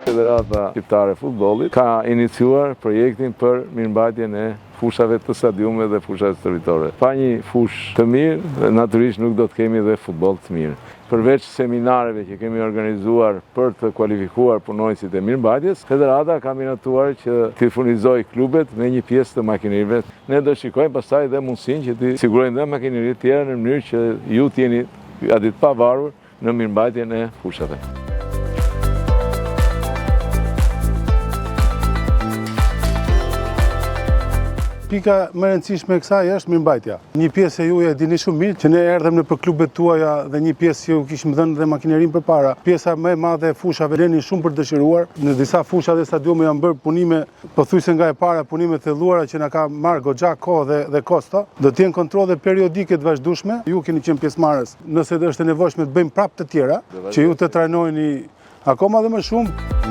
Federata Shqiptare e Futbollit ka iniciuar projektin për mirëmbajtjen e fushave të stadiumeve dhe fushave stërvitore. Pa një fushë të mirë, natyrisht nuk do të kemi dhe futboll të mirë. Përveç seminareve që kemi organizuar për të kualifikuar punonjësit e mirëmbajtjes, Federata ka miratuar që të furnizojë klubet me një pjesë të makinerive. Ne do shikojmë pastaj dhe mundësinë që të sigurojmë dhe makineri të tjera në mënyrë që ju të jeni aty të pavarur në mirëmbajtjen e fushave. Pika më e rëndësishme e kësaj është mirëmbajtja. Një pjesë e juaj e dini shumë mirë që ne erdhëm nëpër klubet tuaja dhe një pjesë që ju kishim dhënë dhe makinerinë përpara. Pjesa më e madhe e fushave leni shumë për dëshiruar. Në disa fusha dhe stadiume janë bërë punime pothuajse nga e para, punime thelluara që na ka marrë goxha kohë dhe kosto. Do të jenë kontrolle periodike të vazhdueshme. Ju keni qenë pjesëmarrës. Nëse është e nevojshme të bëjmë prapë të tjera, që ju të trajnojeni akoma dhe më shumë.